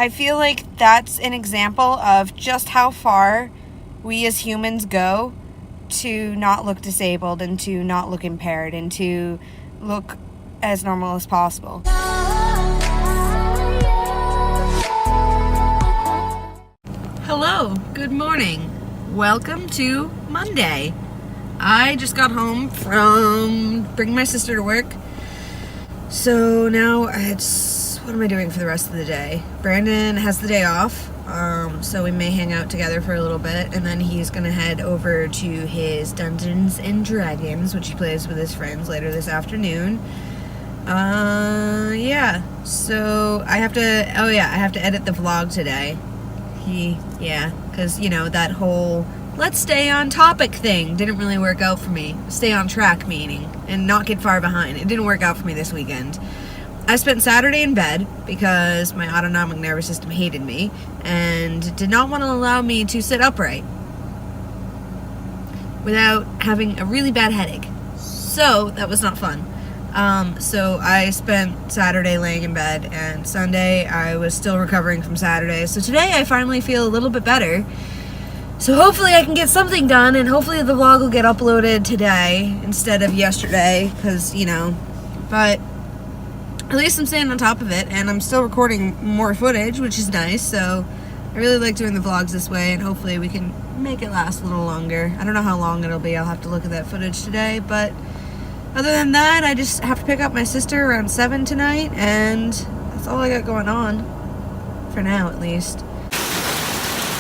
I feel like that's an example of just how far we as humans go to not look disabled and to not look impaired and to look as normal as possible. Hello, good morning. Welcome to Monday. I just got home from bringing my sister to work. So now what am I doing for the rest of the day? Brandon has the day off, so we may hang out together for a little bit, and then he's gonna head over to his Dungeons and Dragons, which he plays with his friends later this afternoon. Yeah, so I have to edit the vlog today. Because, that whole let's stay on topic thing didn't really work out for me. Stay on track meaning, and not get far behind. It didn't work out for me this weekend. I spent Saturday in bed because my autonomic nervous system hated me and did not want to allow me to sit upright without having a really bad headache. So that was not fun. So I spent Saturday laying in bed, and Sunday I was still recovering from Saturday. So today I finally feel a little bit better. So hopefully I can get something done, and hopefully the vlog will get uploaded today instead of yesterday, because, but at least I'm staying on top of it, and I'm still recording more footage, which is nice. So I really like doing the vlogs this way, and hopefully we can make it last a little longer. I don't know how long it'll be. I'll have to look at that footage today, but other than that, I just have to pick up my sister around 7 tonight, and that's all I got going on. For now, at least.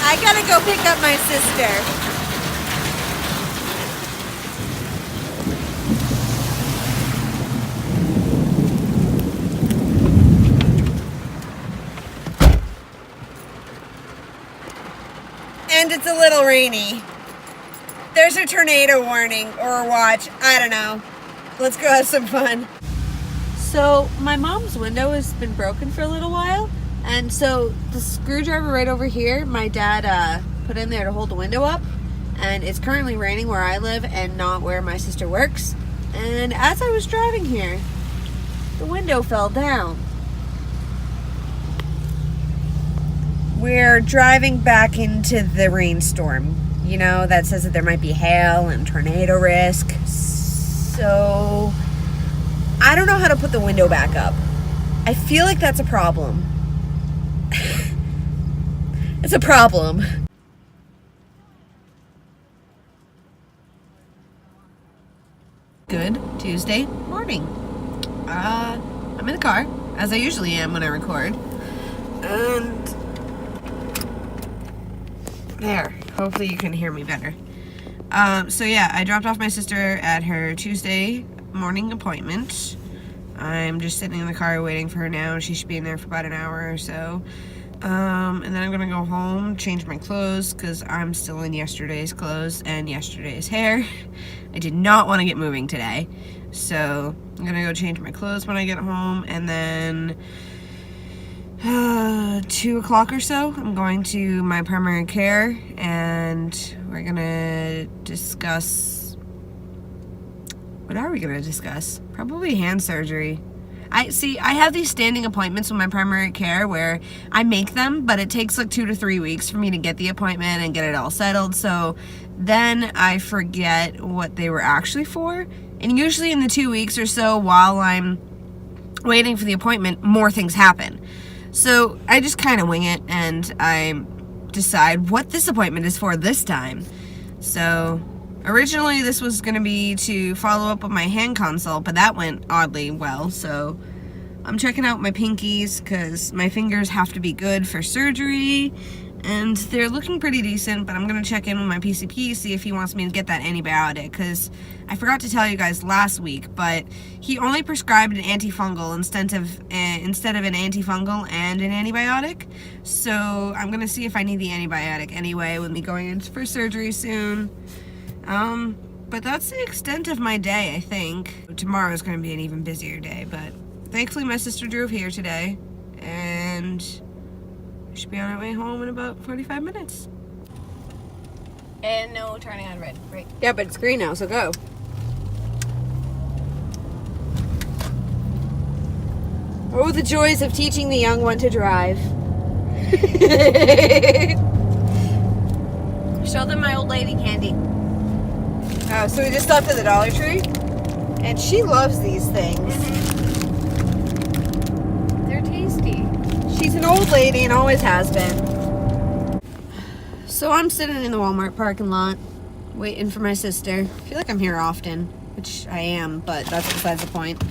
I gotta go pick up my sister. And it's a little rainy. There's a tornado warning or a watch. I don't know. Let's go have some fun. So my mom's window has been broken for a little while, and so the screwdriver right over here, my dad put in there to hold the window up, and it's currently raining where I live and not where my sister works. And as I was driving here, the window fell down. We're driving back into the rainstorm. That says that there might be hail and tornado risk. So I don't know how to put the window back up. I feel like that's a problem. It's a problem. Good Tuesday morning. I'm in the car, as I usually am when I record. And there. Hopefully you can hear me better. So yeah, I dropped off my sister at her Tuesday morning appointment. I'm just sitting in the car waiting for her now. She should be in there for about an hour or so. And then I'm gonna go home, change my clothes, because I'm still in yesterday's clothes and yesterday's hair. I did not want to get moving today. So I'm gonna go change my clothes when I get home, and then 2 o'clock or so, I'm going to my primary care, and we're gonna discuss, what are we gonna discuss? Probably hand surgery. I have these standing appointments with my primary care where I make them, but it takes like 2 to 3 weeks for me to get the appointment and get it all settled. So then I forget what they were actually for. And usually in the 2 weeks or so while I'm waiting for the appointment, more things happen. So I just kind of wing it, and I decide what this appointment is for this time. So originally this was going to be to follow up with my hand consult, but that went oddly well. So I'm checking out my pinkies because my fingers have to be good for surgery, and they're looking pretty decent, but I'm going to check in with my PCP, see if he wants me to get that antibiotic, because I forgot to tell you guys last week, but he only prescribed an antifungal instead of an antifungal and an antibiotic. So I'm going to see if I need the antibiotic anyway with me going in for surgery soon. But that's the extent of my day, I think. Tomorrow is going to be an even busier day, but thankfully my sister drove here today, and I should be on our way home in about 45 minutes. And no turning on red, right? Yeah, but it's green now, so go. Oh, the joys of teaching the young one to drive. Show them my old lady candy. Oh, so we just stopped at the Dollar Tree, and she loves these things. Mm-hmm. They're tasty. She's an old lady and always has been. So I'm sitting in the Walmart parking lot, waiting for my sister. I feel like I'm here often, which I am, but that's besides the point.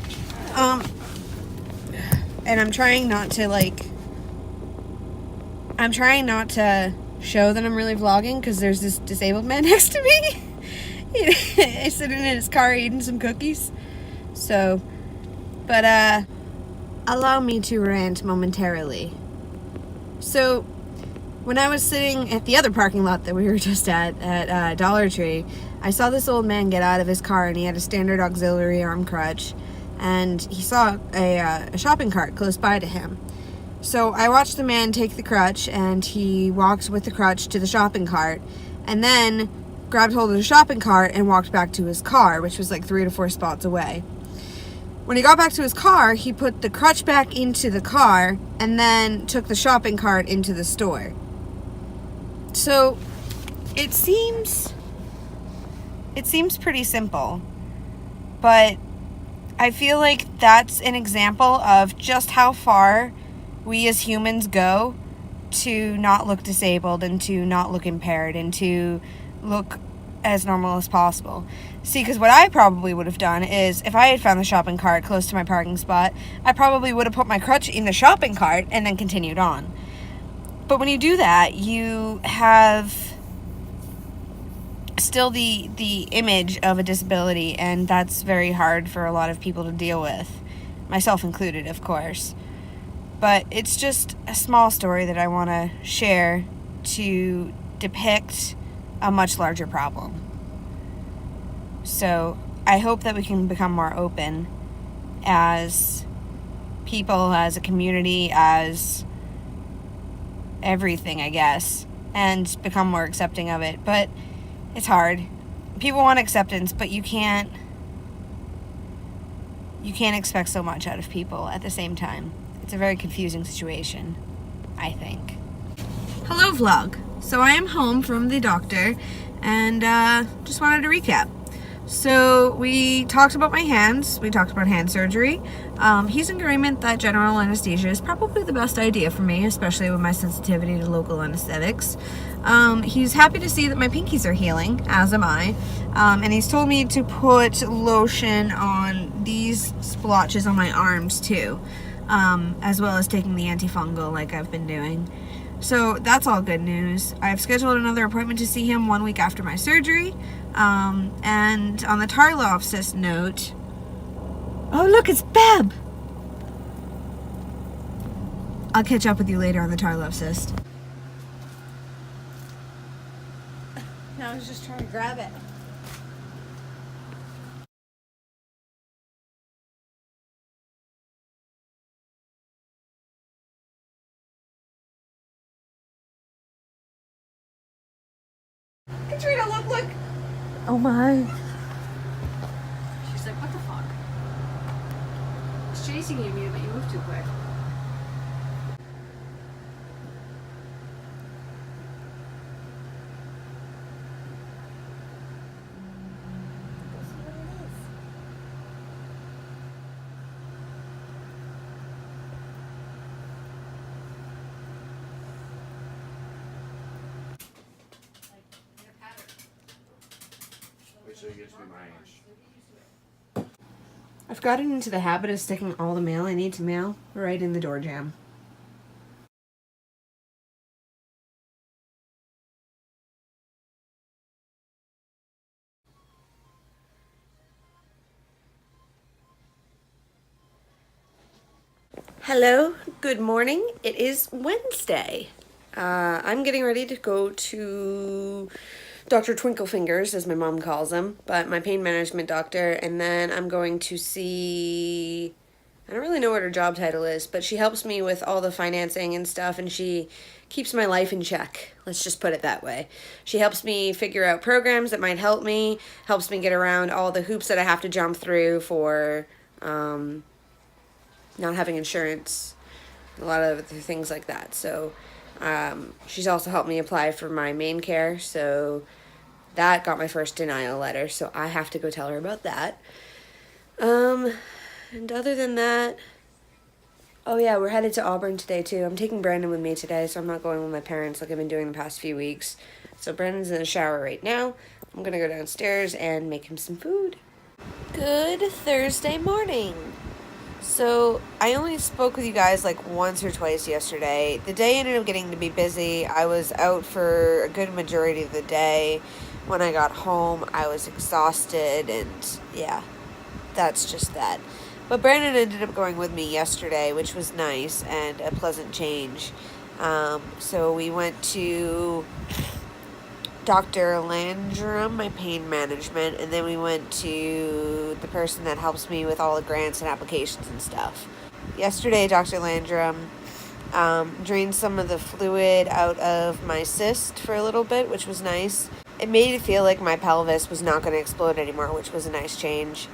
And I'm trying not to show that I'm really vlogging because there's this disabled man next to me. He's sitting in his car eating some cookies. So, but allow me to rant momentarily. So, when I was sitting at the other parking lot that we were just at Dollar Tree, I saw this old man get out of his car and he had a standard auxiliary arm crutch, and he saw a shopping cart close by to him. So I watched the man take the crutch, and he walked with the crutch to the shopping cart, and then grabbed hold of the shopping cart and walked back to his car, which was like 3 to 4 spots away. When he got back to his car, he put the crutch back into the car and then took the shopping cart into the store. So it seems pretty simple, but I feel like that's an example of just how far we as humans go to not look disabled and to not look impaired and to look as normal as possible. See, because what I probably would have done is, if I had found the shopping cart close to my parking spot, I probably would have put my crutch in the shopping cart and then continued on. But when you do that, you have still the image of a disability, and that's very hard for a lot of people to deal with, myself included, of course. But it's just a small story that I want to share to depict a much larger problem. So I hope that we can become more open as people, as a community, as everything, I guess, and become more accepting of it. But it's hard. People want acceptance, but you can't expect so much out of people at the same time. It's a very confusing situation, I think. Hello, vlog. So I am home from the doctor, and just wanted to recap. So we talked about my hands. We talked about hand surgery. He's in agreement that general anesthesia is probably the best idea for me, especially with my sensitivity to local anesthetics. He's happy to see that my pinkies are healing, as am I. And he's told me to put lotion on these splotches on my arms too, as well as taking the antifungal like I've been doing. So that's all good news. I've scheduled another appointment to see him 1 week after my surgery. And on the Tarlov cyst note, oh look, it's Beb! I'll catch up with you later on the Tarlov cyst. No, I was just trying to grab it. Katrina, look! Oh my. She's like, what the fuck? It's chasing you, but you move too quick. So you get to be my age. I've gotten into the habit of sticking all the mail I need to mail right in the door jamb. Hello, good morning. It is Wednesday. I'm getting ready to go to Dr. Twinklepfingers, as my mom calls him, but my pain management doctor, and then I'm going to see, I don't really know what her job title is, but she helps me with all the financing and stuff, and she keeps my life in check. Let's just put it that way. She helps me figure out programs that might help me, helps me get around all the hoops that I have to jump through for not having insurance. a lot of other things like that. So she's also helped me apply for my main care, so that got my first denial letter, so I have to go tell her about that. And other than that, oh yeah, we're headed to Auburn today too. I'm taking Brandon with me today, so I'm not going with my parents like I've been doing the past few weeks. So Brandon's in the shower right now. I'm gonna go downstairs and make him some food. Good Thursday morning. So I only spoke with you guys like once or twice yesterday. The day ended up getting to be busy. I was out for a good majority of the day. When I got home, I was exhausted, and yeah, that's just that. But Brandon ended up going with me yesterday, which was nice and a pleasant change. So we went to Dr. Landrum, my pain management, and then we went to the person that helps me with all the grants and applications and stuff. Yesterday, Dr. Landrum drained some of the fluid out of my cyst for a little bit, which was nice. It made it feel like my pelvis was not going to explode anymore, which was a nice change.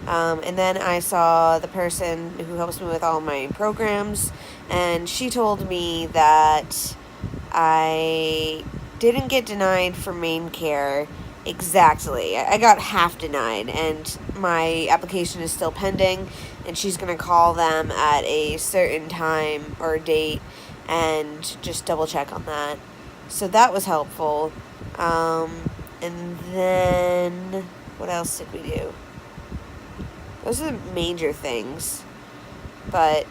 And then I saw the person who helps me with all my programs, and she told me that I didn't get denied for main care exactly. I got half denied, and my application is still pending, and she's going to call them at a certain time or date and just double check on that. So that was helpful. And then what else did we do? Those are the major things. But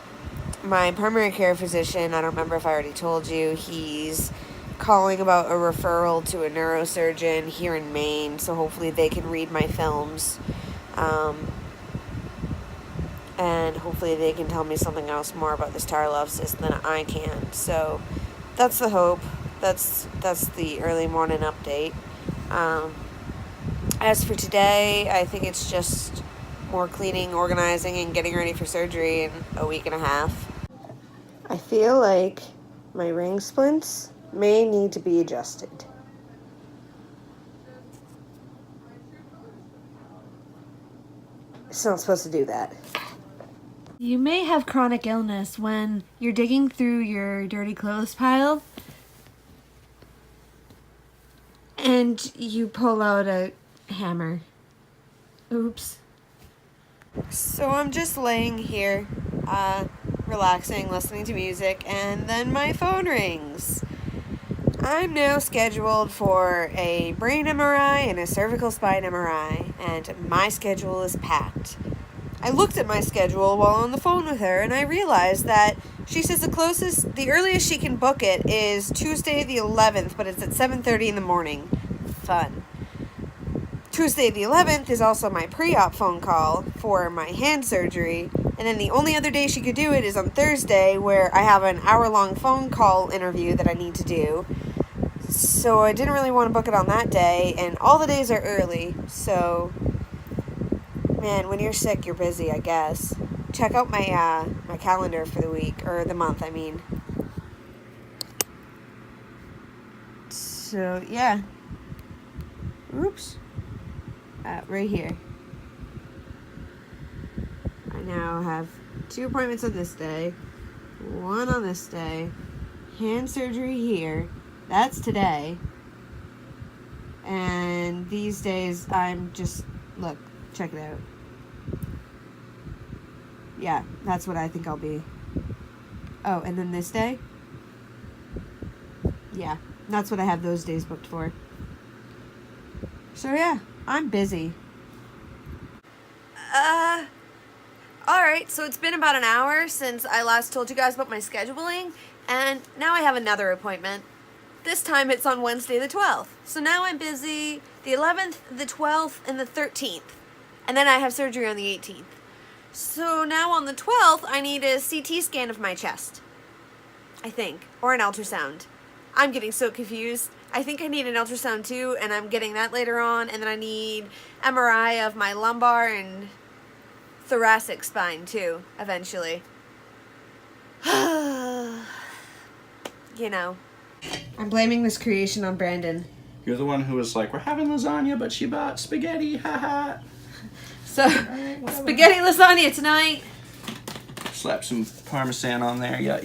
my primary care physician, I don't remember if I already told you, he's calling about a referral to a neurosurgeon here in Maine, so hopefully they can read my films. And hopefully they can tell me something else more about this Tarlov cyst than I can. So that's the hope. That's the early morning update. As for today, I think it's just more cleaning, organizing, and getting ready for surgery in a week and a half. I feel like my ring splints may need to be adjusted. It's not supposed to do that. You may have chronic illness when you're digging through your dirty clothes pile and you pull out a hammer. Oops. So I'm just laying here, relaxing, listening to music, and then my phone rings. I'm now scheduled for a brain MRI and a cervical spine MRI, and my schedule is packed. I looked at my schedule while on the phone with her, and I realized that she says the earliest she can book it is Tuesday the 11th, but it's at 7:30 in the morning. Fun. Tuesday the 11th is also my pre-op phone call for my hand surgery, and then the only other day she could do it is on Thursday, where I have an hour-long phone call interview that I need to do. So I didn't really want to book it on that day, and all the days are early, so man, when you're sick, you're busy, I guess. Check out my my calendar for the week, or the month, I mean. So, yeah. Oops. Right here. I now have 2 appointments on this day, 1 on this day, hand surgery here, that's today, and these days I'm just, look, check it out. Yeah, that's what I think I'll be. Oh, and then this day? Yeah, that's what I have those days booked for. So yeah, I'm busy. Alright, so it's been about an hour since I last told you guys about my scheduling, and now I have another appointment. This time it's on Wednesday the 12th. So now I'm busy the 11th, the 12th, and the 13th. And then I have surgery on the 18th. So now on the 12th, I need a CT scan of my chest. I think. Or an ultrasound. I'm getting so confused. I think I need an ultrasound too, and I'm getting that later on. And then I need MRI of my lumbar and thoracic spine too, eventually. You know. I'm blaming this creation on Brandon. You're the one who was like, we're having lasagna, but she bought spaghetti, haha. So, spaghetti lasagna tonight. slap some Parmesan on there. Yeah.